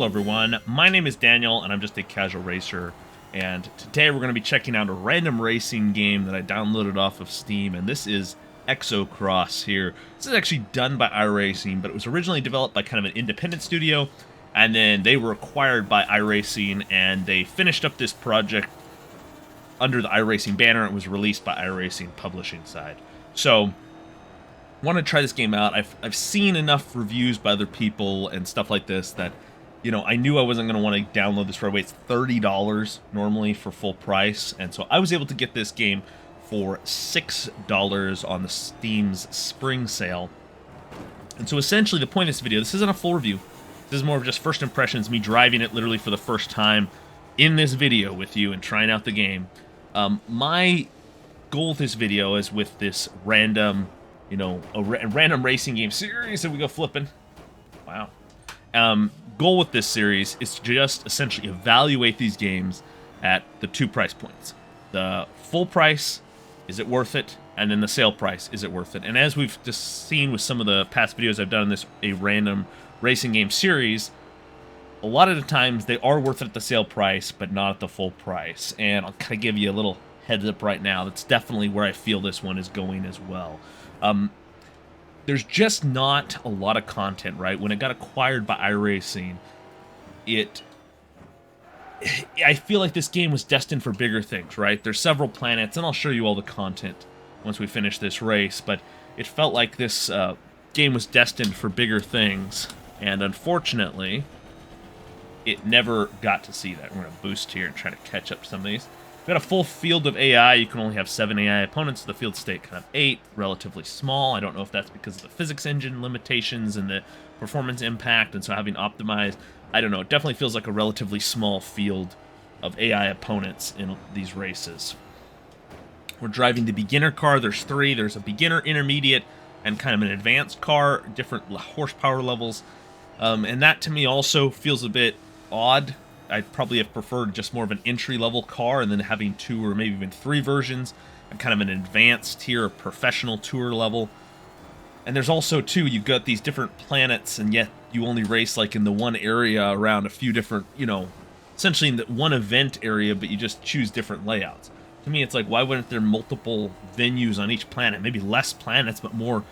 everyone, my name is Daniel and I'm just a casual racer, and today we're going to be checking out a random racing game that I downloaded off of Steam, and this is ExoCross here. This is actually done by iRacing, but it was originally developed by kind of an independent studio, and then they were acquired by iRacing and they finished up this project under the iRacing banner. It was released by iRacing publishing side. So want to try this game out. I've seen enough reviews by other people and stuff like this that, you know, I knew I wasn't going to want to download this right away. It's $30 normally for full price, and so I was able to get this game for $6 on the Steam's spring sale. And so essentially the point of this video, this isn't a full review. This is more of just first impressions, me driving it literally for the first time in this video with you and trying out the game. My goal with this video is with this random, you know, a random racing game series that we go flipping. Wow. Goal with this series is to just essentially evaluate these games at the two price points. The full price, is it worth it? And then the sale price, is it worth it? And as we've just seen with some of the past videos I've done in this a random racing game series, a lot of the times they are worth it at the sale price, but not at the full price. And I'll kind of give you a little heads up right now. That's definitely where I feel this one is going as well. There's just not a lot of content, right? When it got acquired by iRacing, I feel like this game was destined for bigger things, right? There's several planets, and I'll show you all the content once we finish this race, but it felt like this game was destined for bigger things, and unfortunately, it never got to see that. We're going to boost here and try to catch up some of these. We've got a full field of AI. You can only have 7 AI opponents. The field state kind of 8, relatively small. I don't know if that's because of the physics engine limitations and the performance impact, and so having optimized, I don't know. It definitely feels like a relatively small field of AI opponents in these races. We're driving the beginner car. There's 3. There's a beginner, intermediate, and kind of an advanced car, different horsepower levels. And that to me also feels a bit odd. I'd probably have preferred just more of an entry-level car and then having 2 or maybe even 3 versions and kind of an advanced tier, professional tour level. And there's also, too, you've got these different planets, and yet you only race like in the one area around a few different, you know, essentially in the one event area, but you just choose different layouts. To me, it's like, why wouldn't there multiple venues on each planet? Maybe less planets, but more,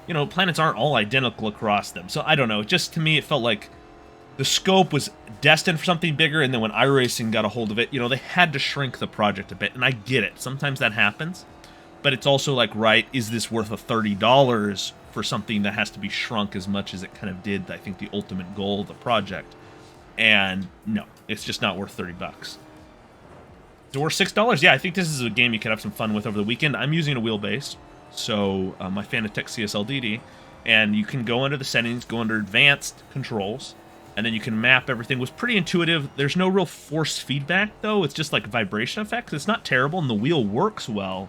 you know, planets aren't all identical across them. So I don't know. Just to me, it felt like the scope was destined for something bigger, and then when iRacing got a hold of it, you know, they had to shrink the project a bit, and I get it. Sometimes that happens, but it's also like, right, is this worth a $30 for something that has to be shrunk as much as it kind of did, I think, the ultimate goal of the project? And no, it's just not worth 30 bucks. It's worth $6. Yeah, I think this is a game you could have some fun with over the weekend. I'm using a wheelbase, so my Fanatec CSLDD, and you can go under the settings, go under advanced controls, and then you can map everything. It was pretty intuitive. There's no real force feedback, though. It's just like vibration effects. It's not terrible, and the wheel works well.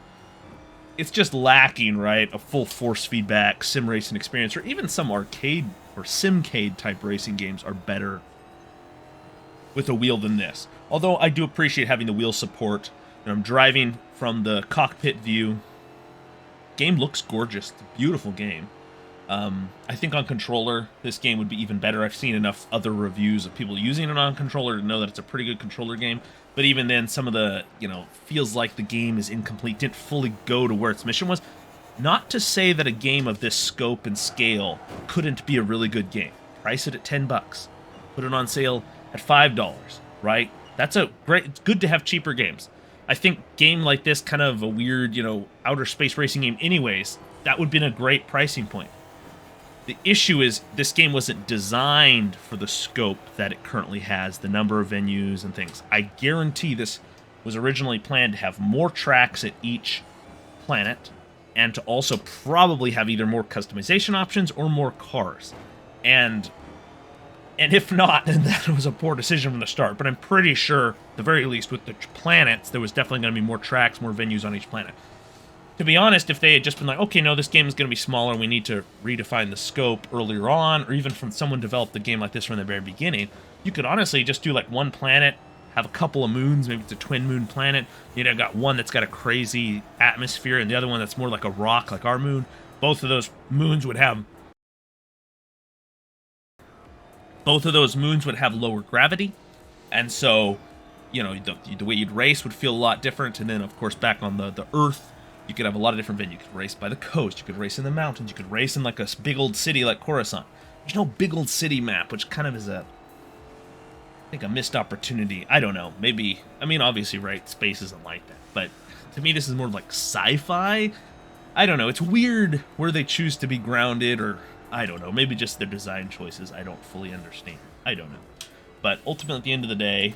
It's just lacking, right, a full force feedback sim racing experience, or even some arcade or simcade type racing games are better with a wheel than this. Although I do appreciate having the wheel support. And I'm driving from the cockpit view. Game looks gorgeous. It's a beautiful game. I think on controller, this game would be even better. I've seen enough other reviews of people using it on controller to know that it's a pretty good controller game. But even then, some of the, you know, feels like the game is incomplete, didn't fully go to where its mission was. Not to say that a game of this scope and scale couldn't be a really good game. Price it at 10 bucks. Put it on sale at $5, right? That's a great, it's good to have cheaper games. I think game like this, kind of a weird, you know, outer space racing game anyways, that would have been a great pricing point. The issue is this game wasn't designed for the scope that it currently has, the number of venues and things. I guarantee this was originally planned to have more tracks at each planet and to also probably have either more customization options or more cars. And if not, then that was a poor decision from the start. But I'm pretty sure, at the very least, with the planets, there was definitely going to be more tracks, more venues on each planet. To be honest, if they had just been like, okay, no, this game is going to be smaller, we need to redefine the scope earlier on, or even from someone developed the game like this from the very beginning, you could honestly just do like one planet, have a couple of moons, maybe it's a twin moon planet, you know, got one that's got a crazy atmosphere, and the other one that's more like a rock, like our moon. Both of those moons would have Both of those moons would have lower gravity, and so, you know, the way you'd race would feel a lot different. And then, of course, back on the Earth, you could have a lot of different venues. You could race by the coast, you could race in the mountains, you could race in like a big old city like Coruscant. There's no big old city map, which kind of is I think a missed opportunity. I don't know. Maybe, I mean, obviously, right, space isn't like that. But to me, this is more like sci-fi. I don't know. It's weird where they choose to be grounded, or I don't know. Maybe just their design choices I don't fully understand. I don't know. But ultimately, at the end of the day,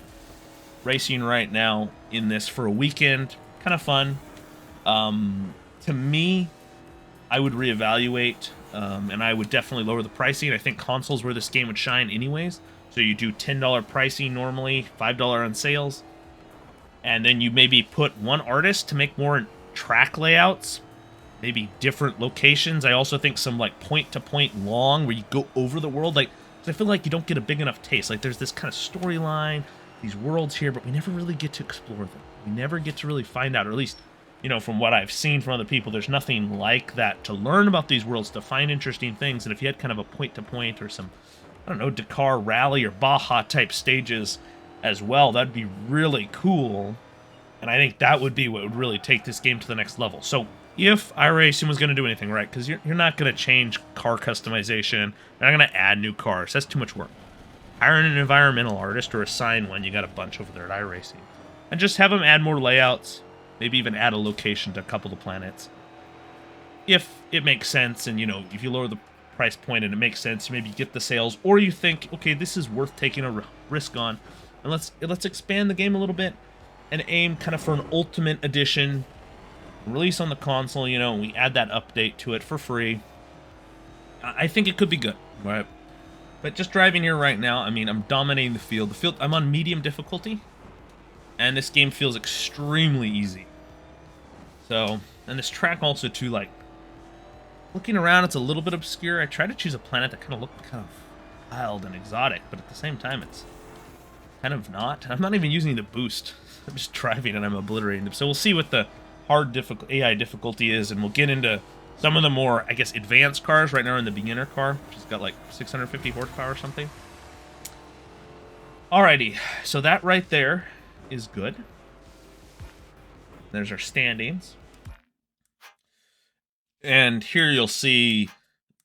racing right now in this for a weekend, kind of fun. To me, I would reevaluate, and I would definitely lower the pricing. I think consoles where this game would shine anyways. So you do $10 pricing normally, $5 on sales, and then you maybe put one artist to make more track layouts, maybe different locations. I also think some like point-to-point long where you go over the world. Like, 'cause I feel like you don't get a big enough taste. Like, there's this kind of storyline, these worlds here, but we never really get to explore them. We never get to really find out, or at least, you know, from what I've seen from other people, there's nothing like that to learn about these worlds, to find interesting things. And if you had kind of a point-to-point or some, I don't know, Dakar Rally or Baja type stages as well, that'd be really cool. And I think that would be what would really take this game to the next level. So if iRacing was going to do anything right, because you're not going to change car customization, you're not going to add new cars, that's too much work. Hire an environmental artist or assign one, you got a bunch over there at iRacing. And just have them add more layouts, maybe even add a location to a couple of the planets. If it makes sense, and, you know, if you lower the price point and it makes sense, maybe get the sales, or you think, okay, this is worth taking a risk on, and let's expand the game a little bit and aim kind of for an ultimate edition, release on the console, you know, and we add that update to it for free. I think it could be good, right? But just driving here right now, I mean, I'm dominating the field. I'm on medium difficulty, and this game feels extremely easy. So, and this track also too, like, looking around, it's a little bit obscure. I try to choose a planet that kind of looked kind of wild and exotic, but at the same time, it's kind of not. I'm not even using the boost. I'm just driving and I'm obliterating them. So we'll see what the hard AI difficulty is, and we'll get into some of the more, I guess, advanced cars. Right now we're in the beginner car, which has got like 650 horsepower or something. Alrighty, so that right there is good. There's our standings. And here you'll see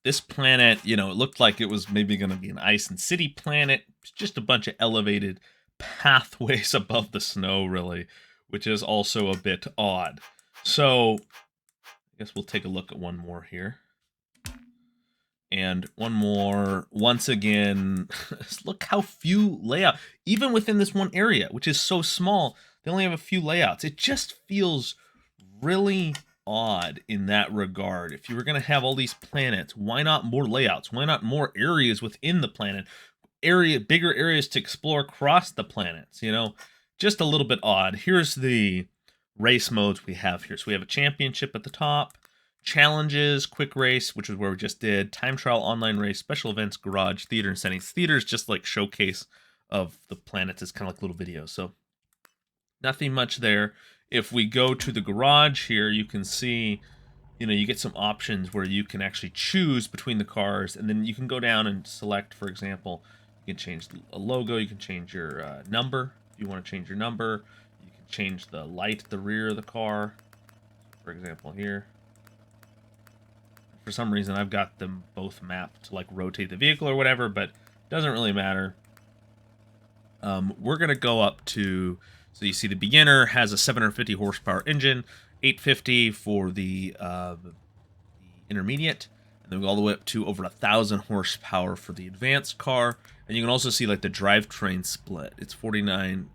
this planet, you know, it looked like it was maybe going to be an ice and city planet. It's just a bunch of elevated pathways above the snow, really, which is also a bit odd. So I guess we'll take a look at one more here. And one more, once again, look how few layout, even within this one area, which is so small, they only have a few layouts. It just feels really odd in that regard. If you were going to have all these planets, why not more layouts? Why not more areas within the planet? Bigger areas to explore across the planets, you know? Just a little bit odd. Here's the race modes we have here. So we have a championship at the top, challenges, quick race, which is where we just did, time trial, online race, special events, garage, theater, and settings. Theater is just like showcase of the planets. It's kind of like little videos. So nothing much there. If we go to the garage here, you can see, you know, you get some options where you can actually choose between the cars, and then you can go down and select, for example, you can change a logo, you can change your number, if you want to change your number, you can change the light at the rear of the car, for example here. For some reason, I've got them both mapped to like rotate the vehicle or whatever, but it doesn't really matter. We're going to go up to, so you see the beginner has a 750 horsepower engine, 850 for the intermediate, and then we go all the way up to over 1,000 horsepower for the advanced car. And you can also see like the drivetrain split. It's 49%,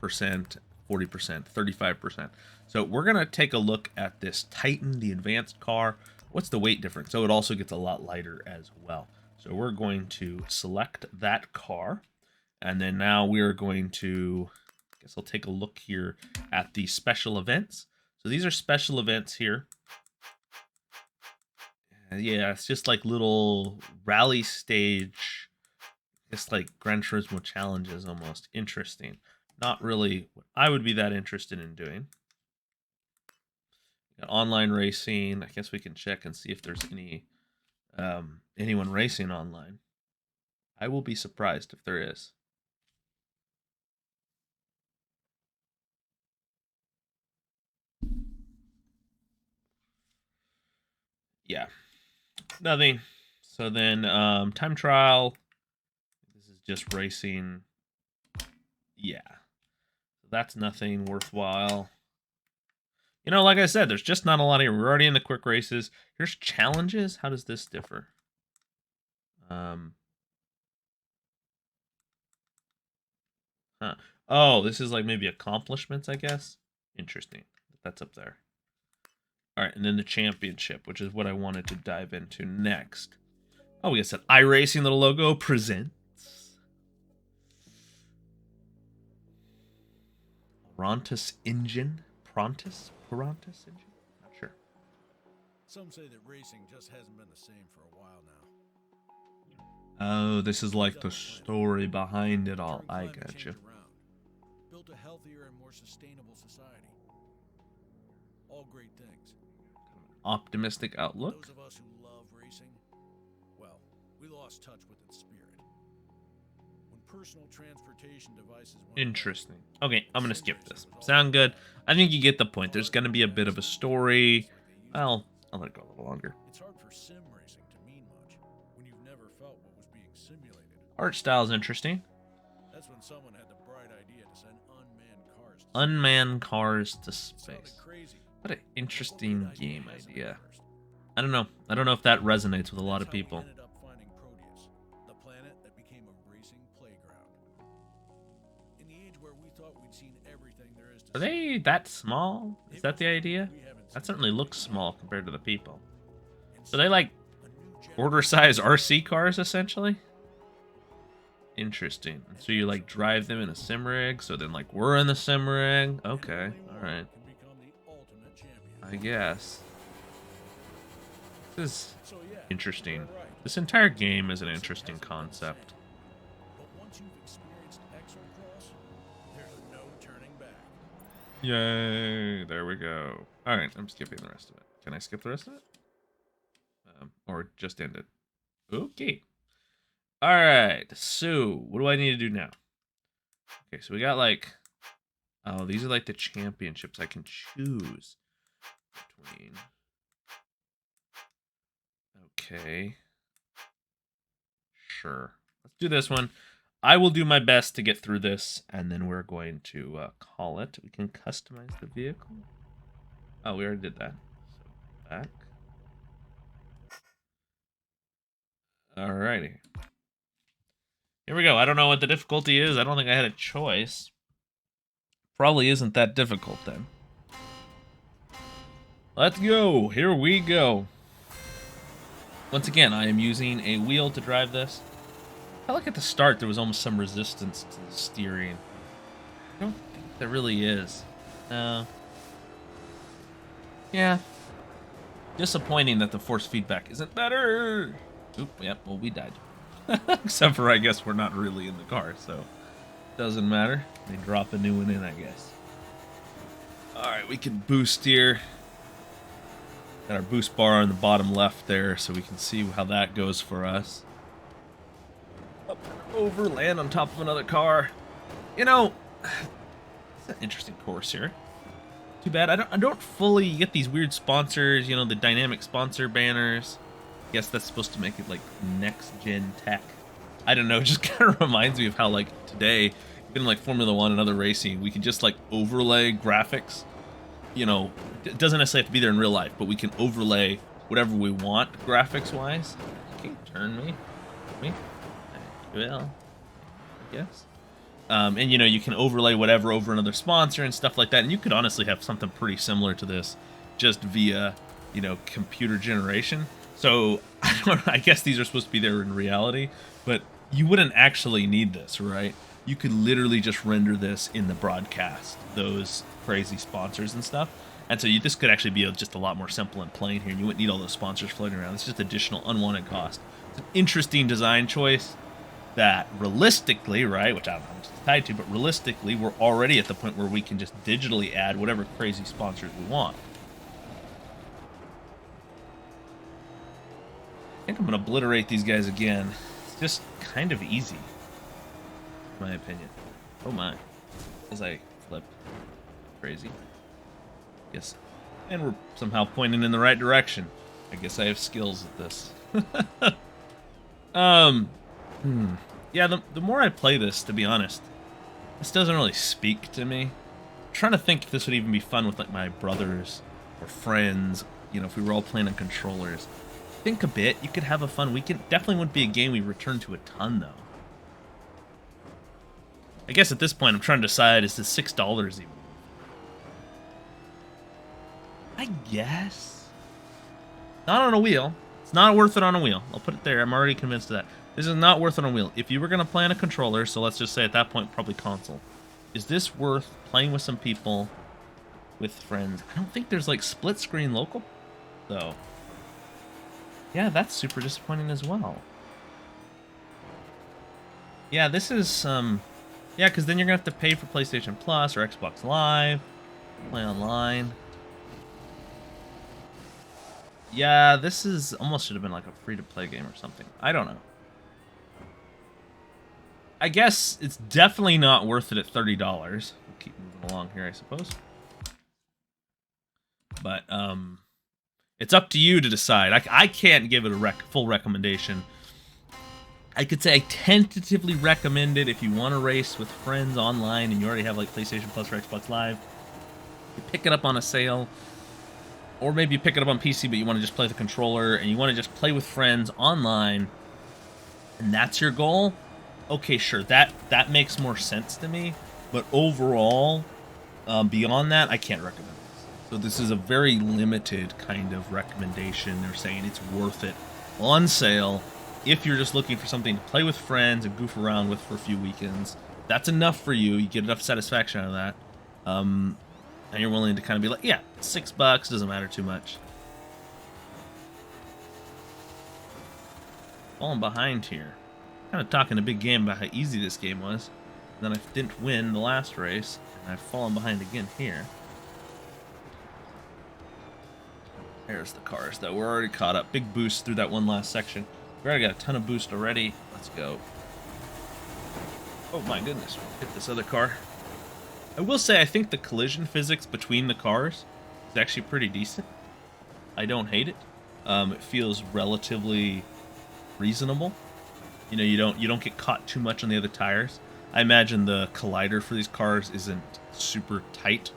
40%, 35%. So we're going to take a look at this Titan, the advanced car. What's the weight difference? So it also gets a lot lighter as well. So we're going to select that car. And then now we are going to, I guess I'll take a look here at the special events. So these are special events here. Yeah, it's just like little rally stage, just like Gran Turismo challenges almost. Interesting. Not really what I would be that interested in doing. Got online racing. I guess we can check and see if there's any anyone racing online. I will be surprised if there is. Yeah, nothing. So then, time trial. This is just racing. Yeah, that's nothing worthwhile. You know, like I said, there's just not a lot here. We're already in the quick races. Here's challenges. How does this differ? Huh. Oh, this is like maybe accomplishments, I guess. Interesting. That's up there. All right, and then the championship, which is what I wanted to dive into next. Oh, we got that iRacing little logo presents. Prontus engine? Prontus engine? Not sure. Some say that racing just hasn't been the same for a while now. Oh, this is like the story behind it all. I got you. Built a healthier and more sustainable society. All great things. Optimistic outlook. Those of us who love racing, well, we lost touch with its spirit. When personal transportation devices went Interesting. Okay, I'm gonna skip this. Sound good? I think you get the point. There's gonna be a bit of a story. Well, I'll let it go a little longer. It's hard for sim racing to mean much when you've never felt what was being simulated. Art style is interesting. That's when someone had the bright idea to send unmanned cars to space. What an interesting game idea. I don't know. I don't know if that resonates with a lot of people. The planet that became a racing playground. In the age where we thought we'd seen everything there is to Are they that small? Is that the idea? That certainly looks small compared to the people. So they like quarter-size RC cars, essentially? Interesting. So you like drive them in a sim rig, so then like we're in the sim rig. Okay, alright. I guess. This is interesting. This entire game is an interesting concept. But once you've experienced ExoCross, there's no turning back. Yay! There we go. Alright, I'm skipping the rest of it. Can I skip the rest of it? Or just end it? Okay. Alright, so what do I need to do now? Okay, so we got like... Oh, these are like the championships I can choose between. Okay. Sure. Let's do this one. I will do my best to get through this, and then we're going to call it. We can customize the vehicle. Oh, we already did that. So back. Alrighty. Here we go. I don't know what the difficulty is. I don't think I had a choice. Probably isn't that difficult then. Let's go. Here we go. Once again, I am using a wheel to drive this. I felt like at the start there was almost some resistance to the steering. I don't think there really is. Yeah. Disappointing that the force feedback isn't better. Oop, yep, well, we died. Except for, I guess, we're not really in the car, so doesn't matter. They drop a new one in, I guess. Alright, we can boost here. Got our boost bar on the bottom left there, so we can see how that goes for us. Up and over, land on top of another car. You know, it's an interesting course here. Too bad I don't fully get these weird sponsors, you know, the dynamic sponsor banners. I guess that's supposed to make it like next gen tech. I don't know, it just kind of reminds me of how like today, even like Formula 1 and other racing, we can just like overlay graphics. You know, it doesn't necessarily have to be there in real life, but we can overlay whatever we want graphics wise. Okay, turn me. Well, I guess. And you know, you can overlay whatever over another sponsor and stuff like that. And you could honestly have something pretty similar to this just via, you know, computer generation. So I guess these are supposed to be there in reality, but you wouldn't actually need this, right? You could literally just render this in the broadcast, those crazy sponsors and stuff. And so this could actually be just a lot more simple and plain here. You wouldn't need all those sponsors floating around. It's just additional unwanted cost. It's an interesting design choice that realistically, right, which I don't know how much it's tied to, but realistically, we're already at the point where we can just digitally add whatever crazy sponsors we want. I think I'm going to obliterate these guys again. It's just kind of easy, in my opinion. Oh my. As I flip. Crazy. Yes. And we're somehow pointing in the right direction. I guess I have skills at this. Yeah, the more I play this, to be honest, this doesn't really speak to me. I'm trying to think if this would even be fun with like my brothers or friends, you know, if we were all playing on controllers. Think a bit, you could have a fun weekend. Definitely wouldn't be a game we return to a ton, though. I guess at this point, I'm trying to decide, is this $6 even? I guess. Not on a wheel. It's not worth it on a wheel. I'll put it there. I'm already convinced of that. This is not worth it on a wheel. If you were going to play on a controller, so let's just say at that point, probably console. Is this worth playing with some people, with friends? I don't think there's like split screen local, though. Yeah, that's super disappointing as well. Yeah, this is, yeah, because then you're going to have to pay for PlayStation Plus or Xbox Live, play online. Yeah, this is almost should have been like a free-to-play game or something. I don't know. I guess it's definitely not worth it at $30. We'll keep moving along here, I suppose. But, it's up to you to decide. I can't give it a full recommendation. I could say I tentatively recommend it if you want to race with friends online and you already have like PlayStation Plus or Xbox Live. You pick it up on a sale. Or maybe you pick it up on PC, but you want to just play the controller and you want to just play with friends online. And that's your goal? Okay, sure. That makes more sense to me. But overall, beyond that, I can't recommend it. So this is a very limited kind of recommendation. They're saying it's worth it on sale if you're just looking for something to play with friends and goof around with for a few weekends. That's enough for you. You get enough satisfaction out of that. And you're willing to kind of be like, yeah, $6 doesn't matter too much. Falling behind here. Kind of talking a big game about how easy this game was. And then I didn't win the last race, and I've fallen behind again here. There's the cars, though. We're already caught up. Big boost through that one last section. We already got a ton of boost already. Let's go. Oh my goodness. Hit this other car. I will say, I think the collision physics between the cars is actually pretty decent. I don't hate it. It feels relatively reasonable. You know, you don't get caught too much on the other tires. I imagine the collider for these cars isn't super tight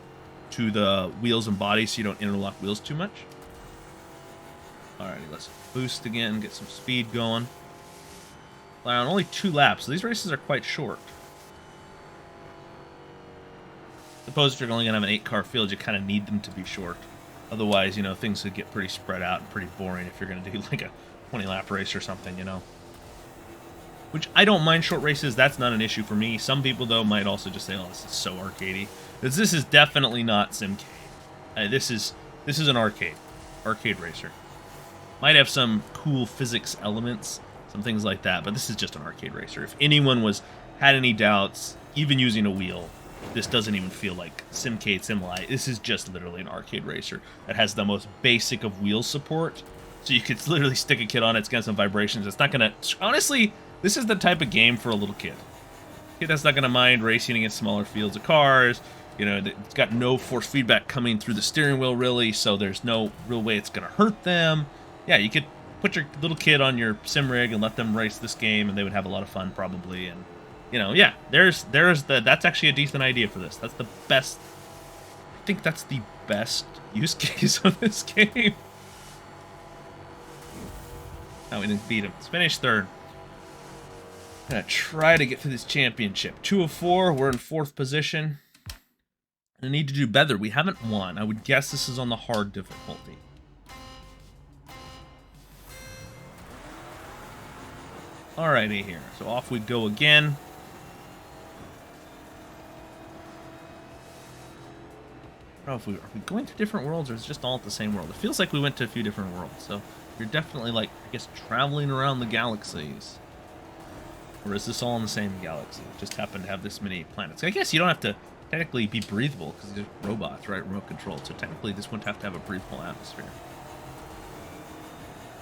to the wheels and body, so you don't interlock wheels too much. Alrighty, let's boost again, get some speed going. Wow, only 2 laps, so these races are quite short. Suppose if you're only going to have an 8-car field, you kind of need them to be short. Otherwise, you know, things would get pretty spread out and pretty boring if you're going to do like a 20-lap race or something, you know. Which, I don't mind short races, that's not an issue for me. Some people, though, might also just say, oh, this is so arcadey. Because this is definitely not Simcade. This is an arcade racer. Might have some cool physics elements, some things like that, but this is just an arcade racer. If anyone had any doubts, even using a wheel, this doesn't even feel like Simcade, Simlight. This is just literally an arcade racer that has the most basic of wheel support. So you could literally stick a kid on it, it's got some vibrations. It's not gonna... Honestly, this is the type of game for a little kid. A kid that's not gonna mind racing against smaller fields of cars. You know, it's got no force feedback coming through the steering wheel, really, so there's no real way it's gonna hurt them. Yeah, you could put your little kid on your sim rig and let them race this game, and they would have a lot of fun, probably. And you know, yeah, that's actually a decent idea for this. That's the best. I think that's the best use case of this game. Oh, we didn't beat him. Let's finish third. I'm gonna try to get through this championship. 2 of 4. We're in 4th position. I need to do better. We haven't won. I would guess this is on the hard difficulty. Alrighty here. So off we go again. I don't know if are we going to different worlds or is it just all at the same world? It feels like we went to a few different worlds. So you're definitely like, I guess, traveling around the galaxies. Or is this all in the same galaxy? Just happen to have this many planets. I guess you don't have to technically be breathable because they're robots, right? Remote controlled. So technically this wouldn't have to have a breathable atmosphere.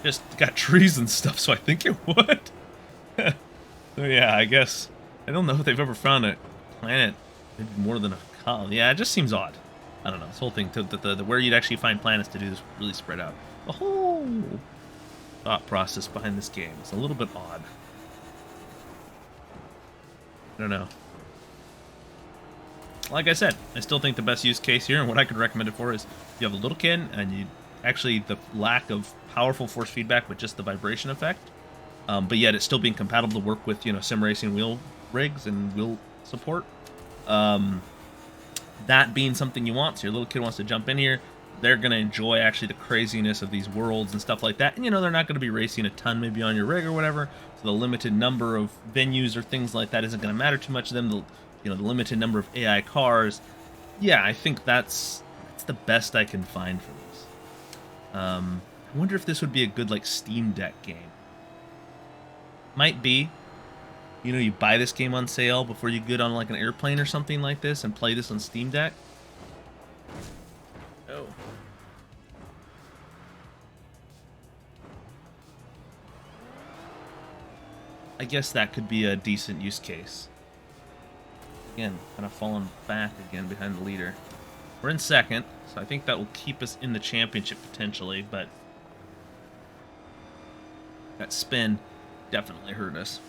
Just got trees and stuff, so I think it would. So yeah, I guess I don't know if they've ever found a planet maybe more than a colony. Yeah, it just seems odd. I don't know. This whole thing, the where you'd actually find planets to do this really spread out. The whole thought process behind this game is a little bit odd. I don't know. Like I said, I still think the best use case here and what I could recommend it for is you have a little kid and you actually the lack of powerful force feedback with just the vibration effect, but yet it's still being compatible to work with, you know, sim racing wheel rigs and wheel support. That being something you want, so your little kid wants to jump in here, they're going to enjoy actually the craziness of these worlds and stuff like that. And, you know, they're not going to be racing a ton maybe on your rig or whatever, so the limited number of venues or things like that isn't going to matter too much to them. The limited number of AI cars. Yeah, I think that's the best I can find for this. I wonder if this would be a good, like, Steam Deck game. Might be. You know, you buy this game on sale before you get on, like, an airplane or something like this and play this on Steam Deck. Oh. I guess that could be a decent use case. Again, kind of falling back again behind the leader. We're in second, so I think that will keep us in the championship potentially, but that spin definitely hurt us.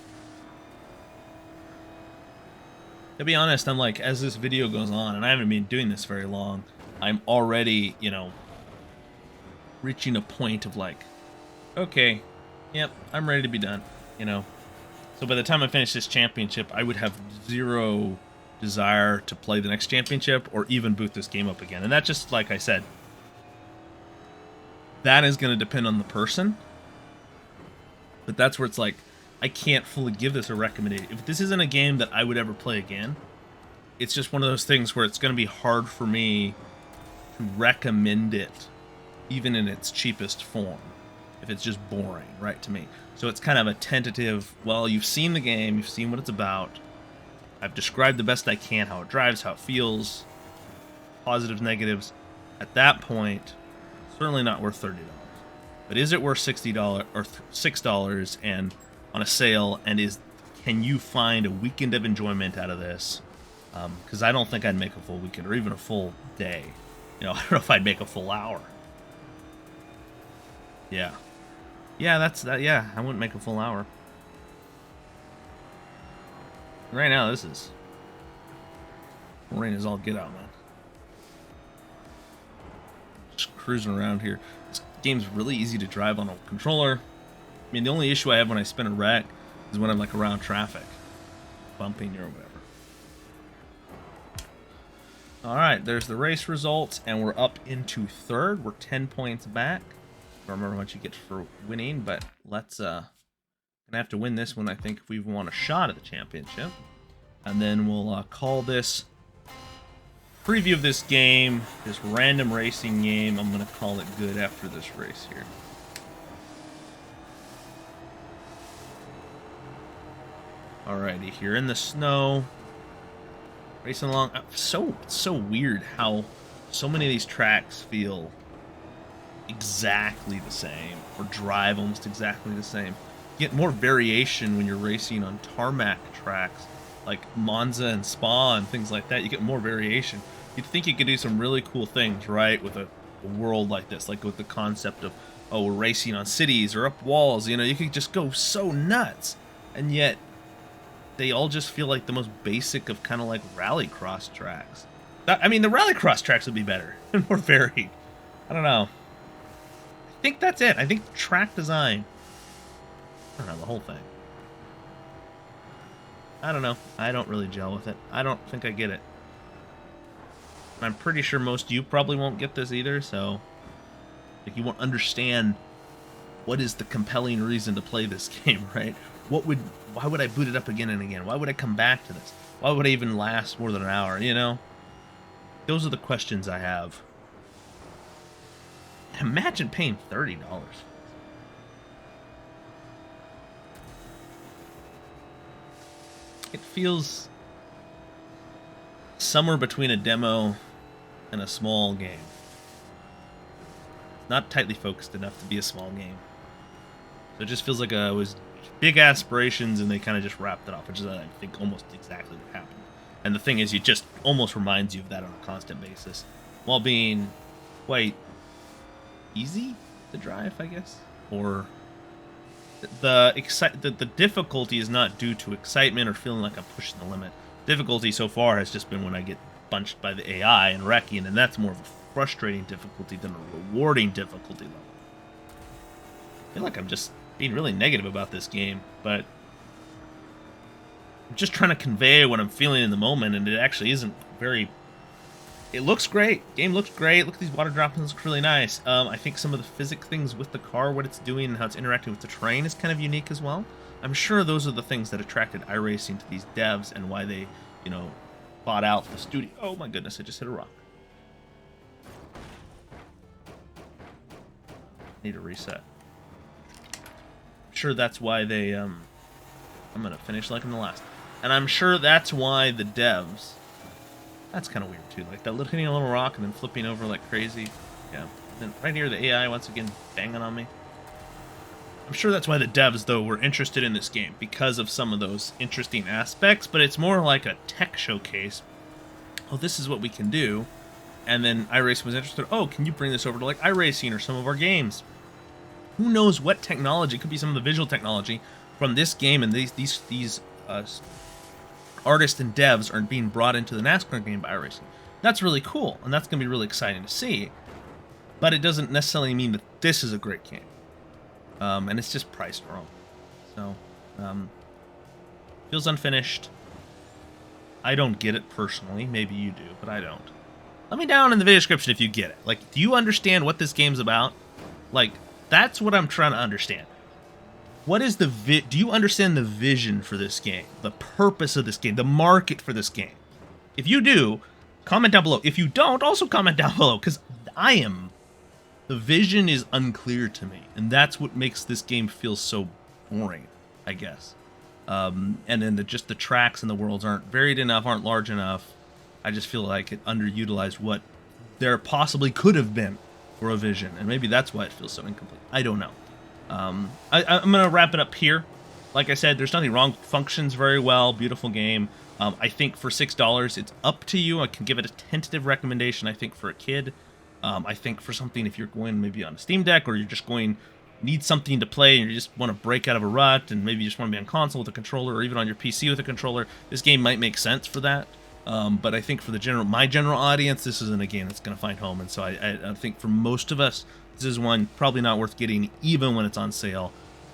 To be honest, I'm like, as this video goes on, and I haven't been doing this very long, I'm already, you know, reaching a point of like, okay, yep, I'm ready to be done, you know. So by the time I finish this championship, I would have zero desire to play the next championship or even boot this game up again. And that just, like I said, that is going to depend on the person. But that's where it's like, I can't fully give this a recommendation. If this isn't a game that I would ever play again, it's just one of those things where it's going to be hard for me to recommend it, even in its cheapest form, if it's just boring, right, to me. So it's kind of a tentative, well, you've seen the game, you've seen what it's about, I've described the best I can how it drives, how it feels, positives, negatives. At that point, certainly not worth $30. But is it worth $60 or $6 and on a sale? And can you find a weekend of enjoyment out of this? Because I don't think I'd make a full weekend or even a full day. You know, I don't know if I'd make a full hour. Yeah. Yeah, that's that. Yeah, I wouldn't make a full hour. Right now, this is rain is all get out, man. Just cruising around here. This game's really easy to drive on a controller. I mean, the only issue I have when I spin a wreck is when I'm like around traffic, bumping or whatever. All right, there's the race results, and we're up into third. We're 10 points back. I don't remember how much you get for winning, but let's gonna have to win this one, I think, if we want a shot at the championship. And then we'll call this preview of this game, this random racing game. I'm gonna call it good after this race here. Alrighty, here in the snow, racing along. So weird how so many of these tracks feel exactly the same, or drive almost exactly the same. You get more variation when you're racing on tarmac tracks like Monza and Spa and things like that. You get more variation. You'd think you could do some really cool things, right, with a world like this, like with the concept of, oh, we're racing on cities or up walls. You know, you could just go so nuts, and yet they all just feel like the most basic of kind of like rallycross tracks. I mean, the rallycross tracks would be better and more varied. I don't know. I think that's it. I think track design. I don't know, the whole thing. I don't know. I don't really gel with it. I don't think I get it. I'm pretty sure most of you probably won't get this either, so like, you won't understand what is the compelling reason to play this game, right? Why would I boot it up again and again? Why would I come back to this? Why would I even last more than an hour, you know? Those are the questions I have. Imagine paying $30. It feels somewhere between a demo and a small game. Not tightly focused enough to be a small game. So it just feels like I was big aspirations, and they kind of just wrapped it off, which is, I think, almost exactly what happened. And the thing is, it just almost reminds you of that on a constant basis, while being quite easy to drive, I guess. Or the difficulty is not due to excitement or feeling like I'm pushing the limit. Difficulty so far has just been when I get punched by the AI and wrecking, and that's more of a frustrating difficulty than a rewarding difficulty level. I feel like I'm just being really negative about this game, but I'm just trying to convey what I'm feeling in the moment, and it actually isn't very... It looks great. Game looks great. Look at these water droplets. Looks really nice. I think some of the physics things with the car, what it's doing, and how it's interacting with the terrain is kind of unique as well. I'm sure those are the things that attracted iRacing to these devs and why they, you know, bought out the studio. Oh my goodness, I just hit a rock. Need a reset. I'm sure that's why they, I'm gonna finish like in the last. And I'm sure that's why the devs... That's kind of weird too, like that little hitting a little rock and then flipping over like crazy. Yeah. And then right here, the AI once again banging on me. I'm sure that's why the devs, though, were interested in this game, because of some of those interesting aspects, but it's more like a tech showcase. Oh, this is what we can do. And then iRacing was interested. Oh, can you bring this over to like iRacing or some of our games? Who knows what technology? It could be some of the visual technology from this game, and these artists and devs are being brought into the NASCAR game by iRacing. That's really cool, and that's going to be really exciting to see. But it doesn't necessarily mean that this is a great game. And it's just priced wrong. So, feels unfinished. I don't get it personally. Maybe you do, but I don't. Let me down in the video description if you get it. Like, do you understand what this game's about? Like, that's what I'm trying to understand. What is the do you understand the vision for this game? The purpose of this game? The market for this game? If you do, comment down below. If you don't, also comment down below, because the vision is unclear to me, and that's what makes this game feel so boring, I guess. And then just the tracks and the worlds aren't varied enough, aren't large enough. I just feel like it underutilized what there possibly could have been for a vision, and maybe that's why it feels so incomplete. I don't know. I'm going to wrap it up here. Like I said, there's nothing wrong. Functions very well. Beautiful game. I think for $6, it's up to you. I can give it a tentative recommendation, I think, for a kid. I think for something, if you're going maybe on a Steam Deck, or you're just going, need something to play, and you just want to break out of a rut, and maybe you just want to be on console with a controller, or even on your PC with a controller, this game might make sense for that. But I think for the my general audience, this isn't a game that's going to find home. And so I think for most of us, this is one probably not worth getting, even when it's on sale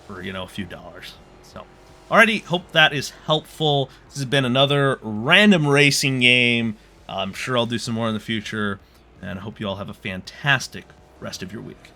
for, you know, a few dollars. So, alrighty, hope that is helpful. This has been another random racing game. I'm sure I'll do some more in the future, and I hope you all have a fantastic rest of your week.